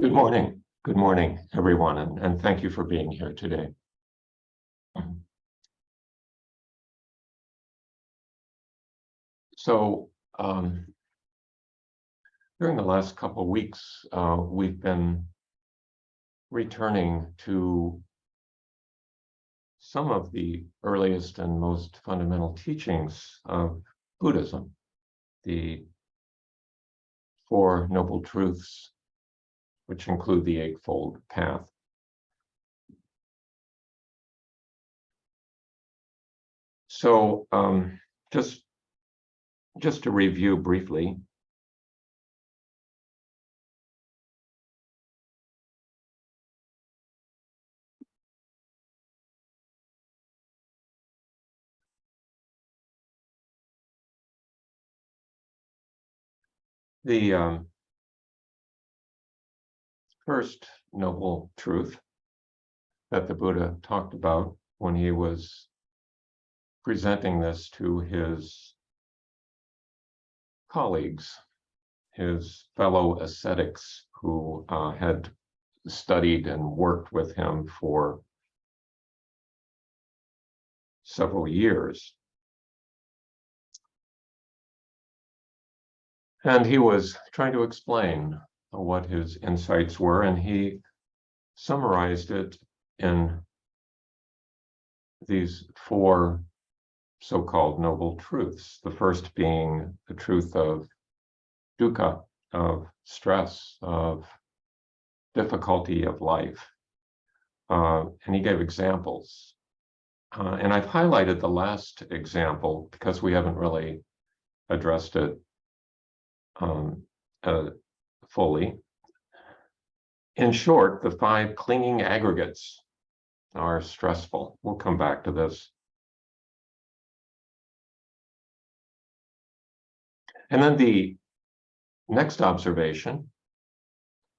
Good morning. Good morning, everyone, and thank you for being here today. So, during the last couple of weeks, we've been returning to some of the earliest and most fundamental teachings of Buddhism, the Four Noble Truths, which include the Eightfold Path. So, just to review briefly, the first noble truth that the Buddha talked about when he was presenting this to his colleagues, his fellow ascetics who had studied and worked with him for several years. And he was trying to explain what his insights were, and he summarized it in these four so-called noble truths. The first being the truth of dukkha, of stress, of difficulty of life. And he gave examples. And I've highlighted the last example because we haven't really addressed it fully. In short, the five clinging aggregates are stressful. We'll come back to this. And then the next observation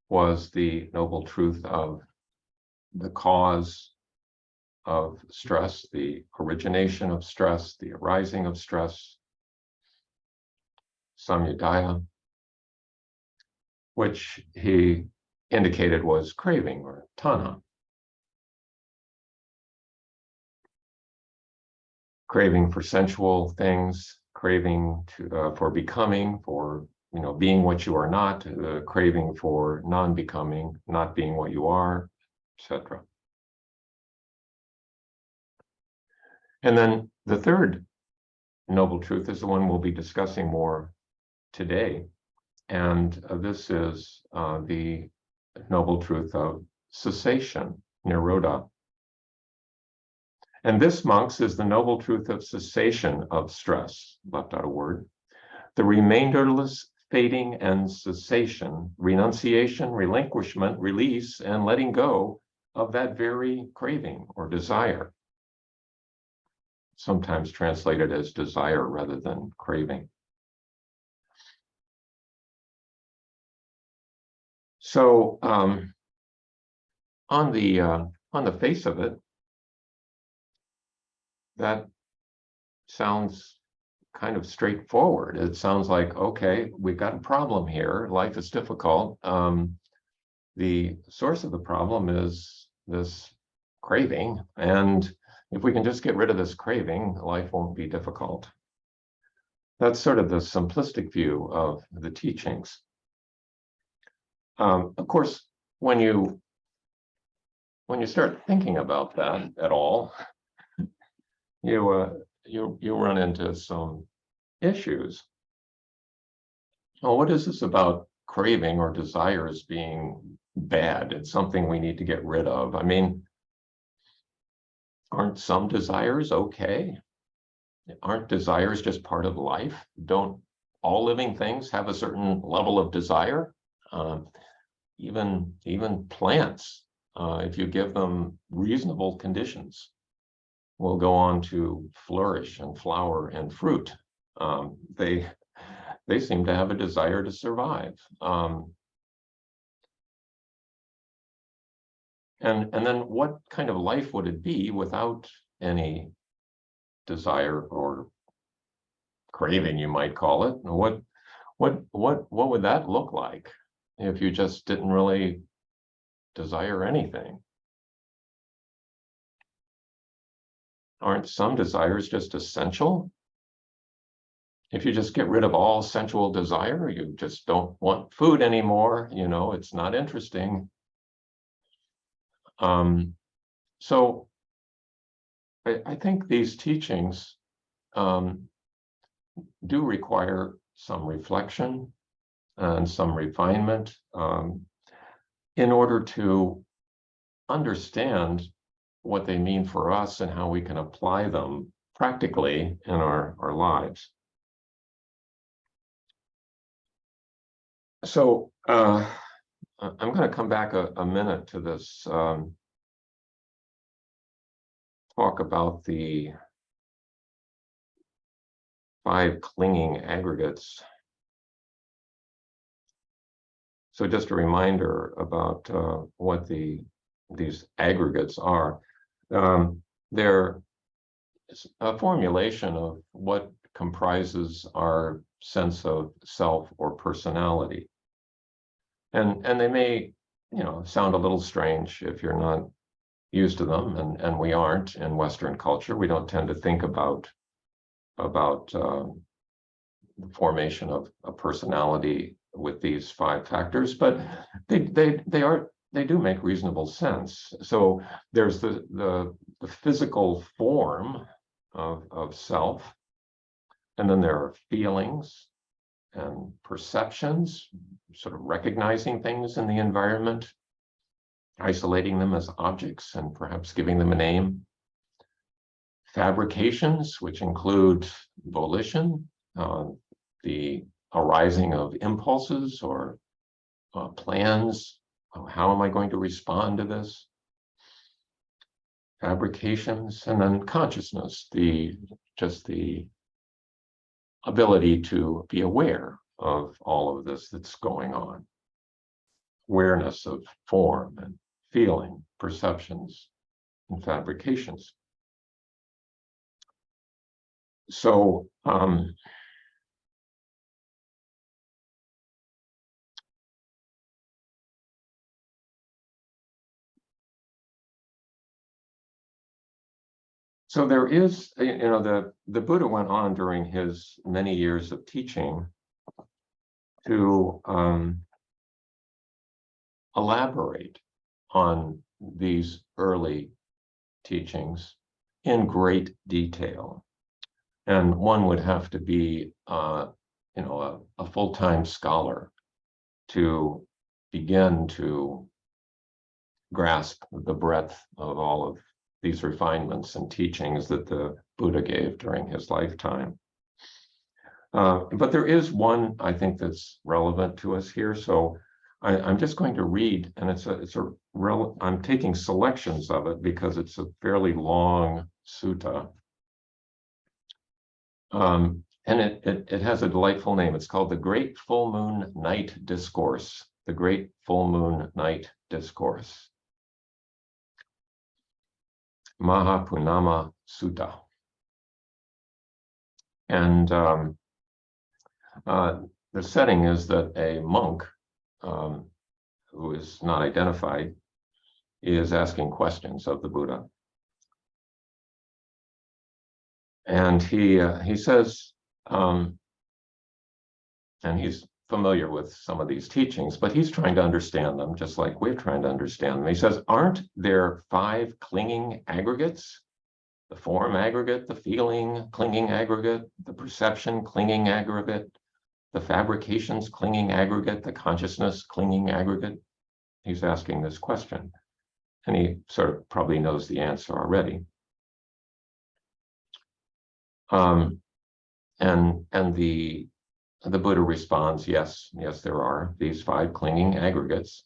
was the noble truth of the cause of stress, the origination of stress, the arising of stress, samudaya, which he indicated was craving or tanha. Craving for sensual things, craving for becoming, for being what you are not, craving for non-becoming, not being what you are, etc. And then the third noble truth is the one we'll be discussing more today. And this is the noble truth of cessation, nirodha. And this, monks, is the noble truth of cessation of stress, left out a word, the remainderless fading and cessation, renunciation, relinquishment, release, and letting go of that very craving or desire, sometimes translated as desire rather than craving. So on the face of it, that sounds kind of straightforward. It sounds like, okay, we've got a problem here. Life is difficult. The source of the problem is this craving. And if we can just get rid of this craving, life won't be difficult. That's sort of the simplistic view of the teachings. Of course, when you start thinking about that at all, you run into some issues. Well, what is this about craving or desires being bad? It's something we need to get rid of. I mean, aren't some desires okay? Aren't desires just part of life? Don't all living things have a certain level of desire? Even plants, if you give them reasonable conditions, will go on to flourish and flower and fruit. They seem to have a desire to survive. And then what kind of life would it be without any desire or craving, you might call it? What would that look like if you just didn't really desire anything. Aren't some desires just essential? If you just get rid of all sensual desire, you just don't want food anymore, it's not interesting. So I think these teachings do require some reflection and some refinement in order to understand what they mean for us and how we can apply them practically in our lives. So I'm going to come back a minute to this talk about the 5 clinging aggregates. So just a reminder about what these aggregates are. They're a formulation of what comprises our sense of self or personality. And they may, sound a little strange if you're not used to them, and we aren't in Western culture. We don't tend to think about the formation of a personality with these 5 factors, but they do make reasonable sense. So there's the physical form of self, and then there are feelings and perceptions, sort of recognizing things in the environment, isolating them as objects and perhaps giving them a name. Fabrications, which include volition, the arising of impulses or plans. How am I going to respond to this? Fabrications, and then consciousness, just the ability to be aware of all of this that's going on. Awareness of form and feeling, perceptions, and fabrications. So so there is, the Buddha went on during his many years of teaching to elaborate on these early teachings in great detail. And one would have to be, a full-time scholar to begin to grasp the breadth of all of these refinements and teachings that the Buddha gave during his lifetime. But there is one, I think, that's relevant to us here. So I'm just going to read, and I'm taking selections of it because it's a fairly long sutta. And it has a delightful name. It's called the Great Full Moon Night Discourse. The Great Full Moon Night Discourse. Mahapunama Sutta. And the setting is that a monk who is not identified is asking questions of the Buddha. And he says, and he's familiar with some of these teachings, but he's trying to understand them just like we're trying to understand them. He says, aren't there 5 clinging aggregates? The form aggregate, the feeling clinging aggregate, the perception clinging aggregate, the fabrications clinging aggregate, the consciousness clinging aggregate? He's asking this question, and he sort of probably knows the answer already. And the Buddha responds, yes, there are these 5 clinging aggregates.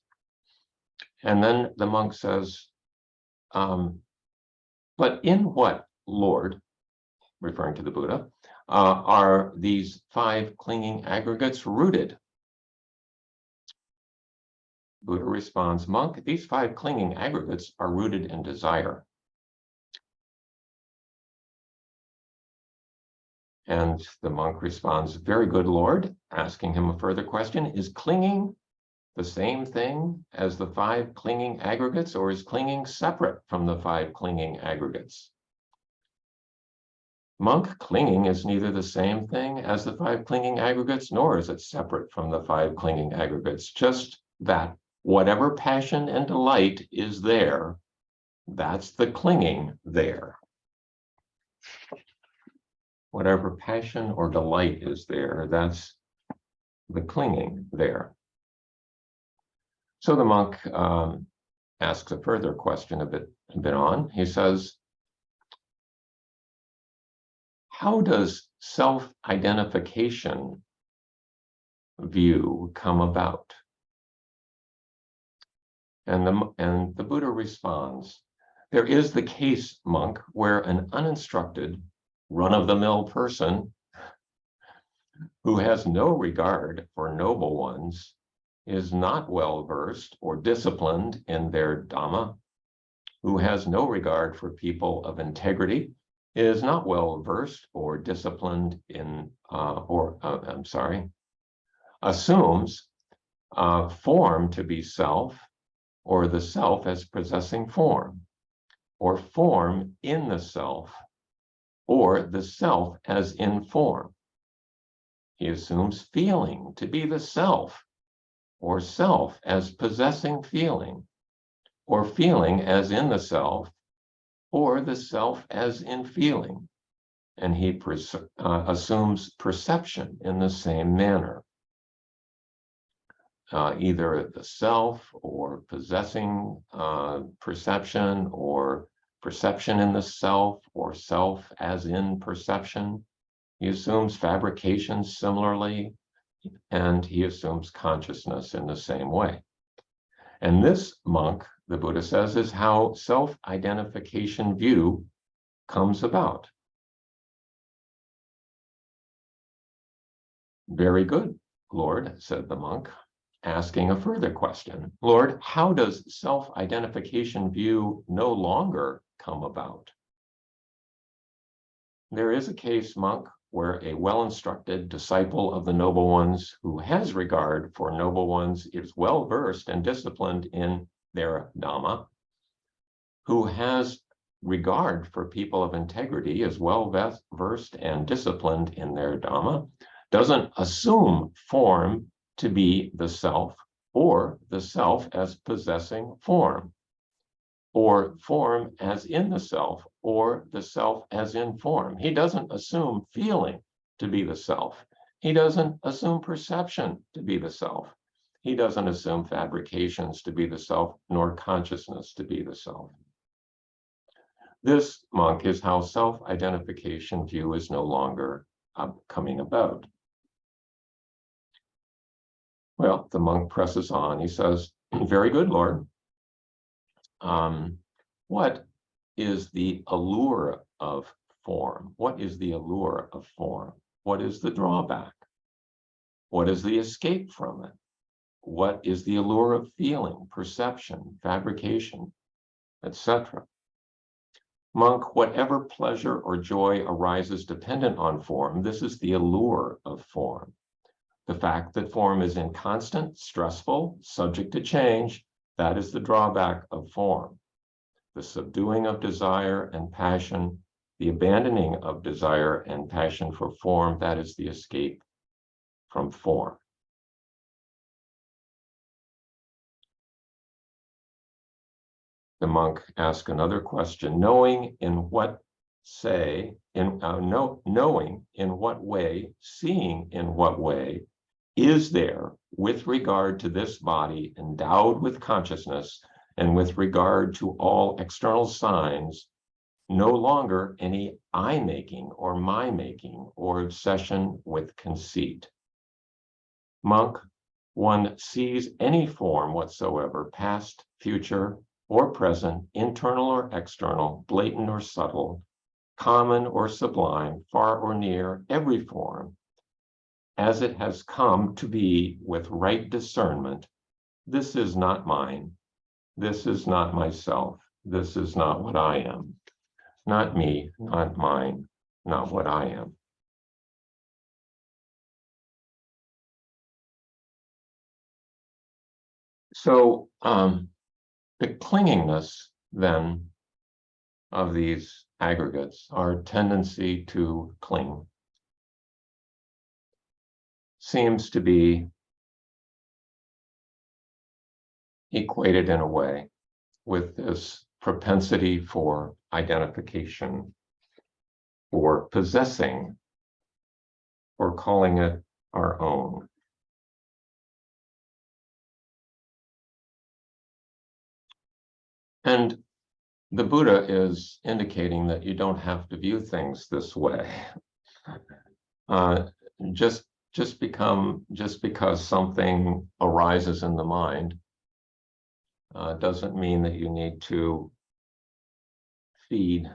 And then the monk says, but in what, Lord, referring to the Buddha, are these 5 clinging aggregates rooted? Buddha responds, monk, these 5 clinging aggregates are rooted in desire. And the monk responds, very good, Lord, asking him a further question. Is clinging the same thing as the five clinging aggregates, or is clinging separate from the five clinging aggregates? Monk, clinging is neither the same thing as the five clinging aggregates, nor is it separate from the five clinging aggregates. Just that whatever passion and delight is there, that's the clinging there. Whatever passion or delight is there, that's the clinging there. So the monk asks a further question a bit on. He says, how does self-identification view come about? And the Buddha responds, there is the case, monk, where an uninstructed, run-of-the-mill person who has no regard for noble ones is not well versed or disciplined in their Dhamma, who has no regard for people of integrity, is not well versed or disciplined in, assumes form to be self, or the self as possessing form, or form in the self, or the self as in form. He assumes feeling to be the self, or self as possessing feeling, or feeling as in the self, or the self as in feeling. And he assumes perception in the same manner. Either the self, or possessing perception, or perception in the self, or self as in perception. He assumes fabrication similarly, and he assumes consciousness in the same way. And this, monk, the Buddha says, is how self-identification view comes about. Very good, Lord, said the monk, asking a further question. Lord, how does self-identification view no longer come about? There is a case, monk, where a well-instructed disciple of the noble ones who has regard for noble ones is well-versed and disciplined in their Dhamma, who has regard for people of integrity, is well-versed and disciplined in their Dhamma, doesn't assume form to be the self, or the self as possessing form, or form as in the self, or the self as in form. He doesn't assume feeling to be the self. He doesn't assume perception to be the self. He doesn't assume fabrications to be the self, nor consciousness to be the self. This, monk, is how self-identification view is no longer coming about. Well, the monk presses on. He says, very good, Lord. What is the allure of form? What is the allure of form? What is the drawback? What is the escape from it? What is the allure of feeling, perception, fabrication, etc.? Monk, whatever pleasure or joy arises dependent on form, this is the allure of form. The fact that form is inconstant, stressful, subject to change, that is the drawback of form. The subduing of desire and passion, the abandoning of desire and passion for form, that is the escape from form. The monk asks another question, knowing in what way, seeing in what way, is there, with regard to this body endowed with consciousness and with regard to all external signs, no longer any I-making or my-making or obsession with conceit? Monk, one sees any form whatsoever, past, future, or present, internal or external, blatant or subtle, common or sublime, far or near, every form, as it has come to be with right discernment. This is not mine. This is not myself. This is not what I am. Not me, not mine, not what I am. So the clinginess then of these aggregates, our tendency to cling, seems to be equated in a way with this propensity for identification, for possessing, or calling it our own. And the Buddha is indicating that you don't have to view things this way. Uh, just because something arises in the mind doesn't mean that you need to feed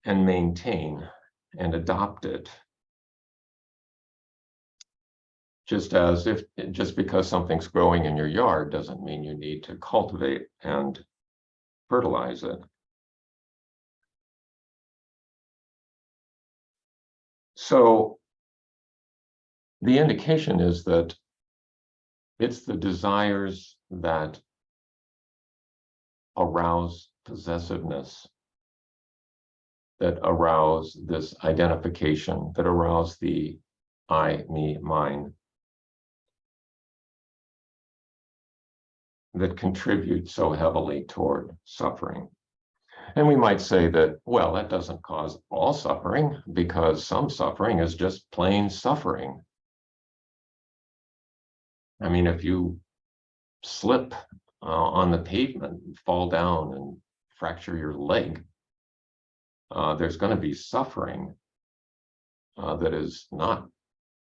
and maintain and adopt it. Just because something's growing in your yard doesn't mean you need to cultivate and fertilize it. So the indication is that it's the desires that arouse possessiveness, that arouse this identification, that arouse the I, me, mine, that contribute so heavily toward suffering. And we might say that, well, that doesn't cause all suffering, because some suffering is just plain suffering. I mean, if you slip on the pavement, fall down and fracture your leg, there's going to be suffering that is not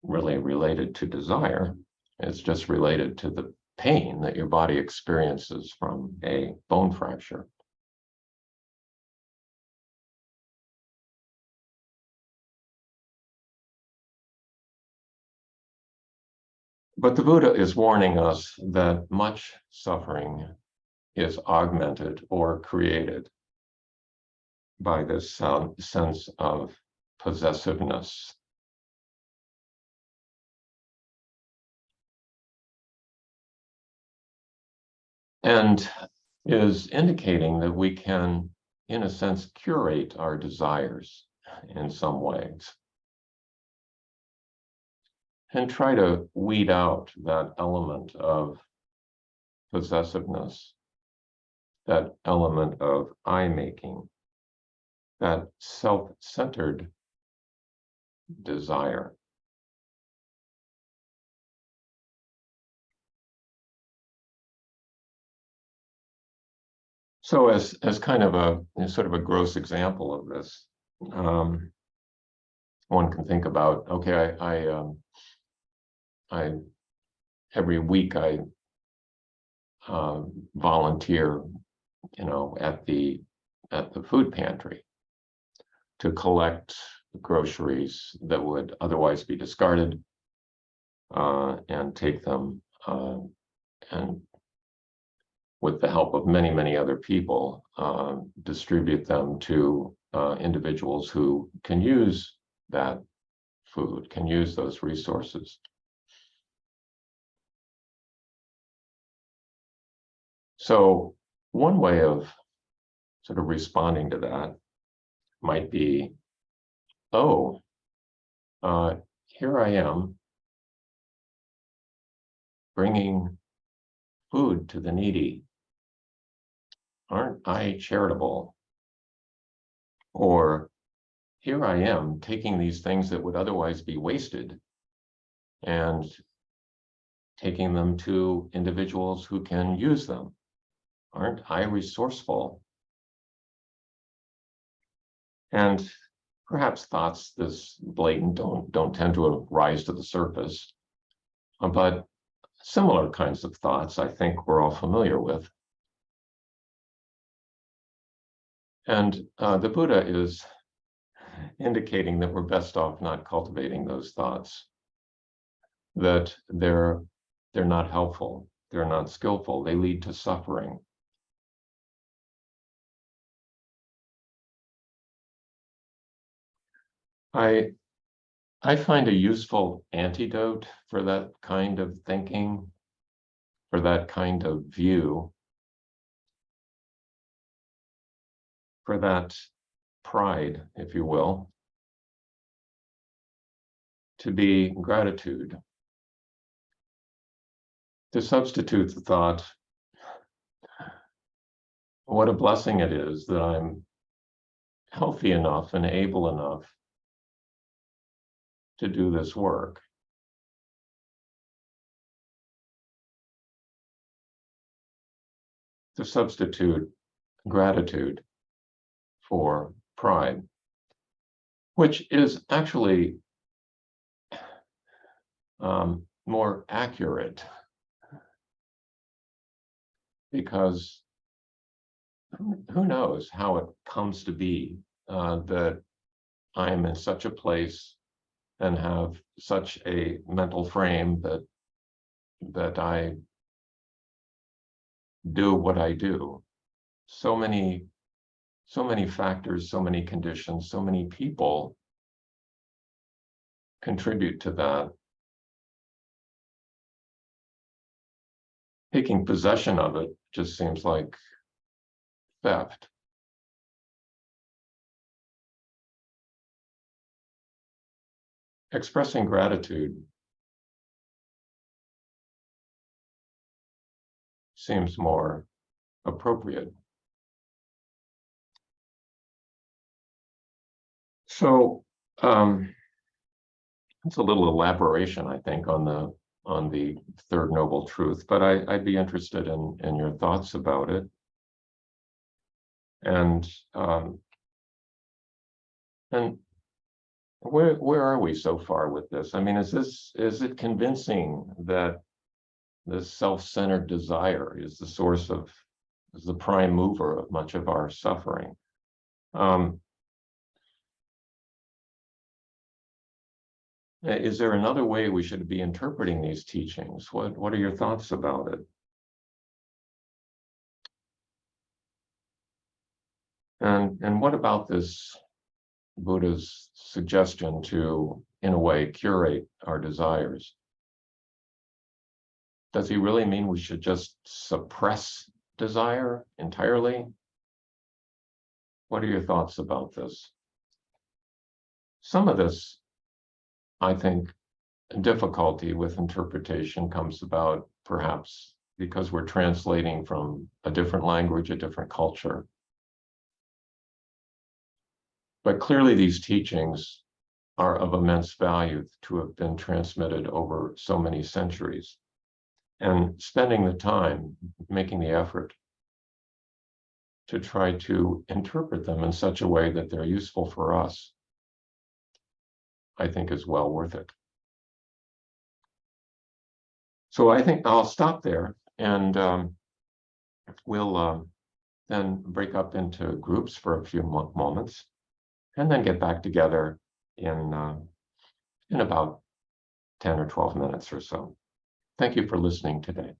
really related to desire. It's just related to the pain that your body experiences from a bone fracture. But the Buddha is warning us that much suffering is augmented or created by this sense of possessiveness. And is indicating that we can, in a sense, curate our desires in some ways and try to weed out that element of possessiveness, that element of I-making, that self-centered desire. So as kind of a sort of a gross example of this, one can think about, okay, I every week I volunteer, at the food pantry to collect groceries that would otherwise be discarded, and take them and with the help of many, many other people, distribute them to individuals who can use that food, can use those resources. So one way of sort of responding to that might be, oh, here I am bringing food to the needy. Aren't I charitable? Or here I am taking these things that would otherwise be wasted and taking them to individuals who can use them. Aren't I resourceful? And perhaps thoughts this blatant don't tend to rise to the surface, but similar kinds of thoughts I think we're all familiar with. And the Buddha is indicating that we're best off not cultivating those thoughts, that they're not helpful, they're not skillful, they lead to suffering. I find a useful antidote for that kind of thinking that kind of view, for that pride, if you will, to be gratitude. To substitute the thought, what a blessing it is that I'm healthy enough and able enough to do this work. To substitute gratitude for pride, which is actually more accurate, because who knows how it comes to be that I am in such a place and have such a mental frame that I do what I do. So many factors, so many conditions, so many people contribute to that. Taking possession of it just seems like theft. Expressing gratitude seems more appropriate. So it's a little elaboration, I think, on the third noble truth, but I'd be interested in your thoughts about it. And where are we so far with this? I mean, is it convincing that this self-centered desire is the prime mover of much of our suffering? Is there another way we should be interpreting these teachings? What are your thoughts about it? And what about this Buddha's suggestion to, in a way, curate our desires? Does he really mean we should just suppress desire entirely? What are your thoughts about this? Some of this, I think, difficulty with interpretation comes about perhaps because we're translating from a different language, a different culture. But clearly these teachings are of immense value to have been transmitted over so many centuries. And spending the time, making the effort to try to interpret them in such a way that they're useful for us, I think is well worth it. So I think I'll stop there, and we'll then break up into groups for a few moments, and then get back together in about 10 or 12 minutes or so. Thank you for listening today.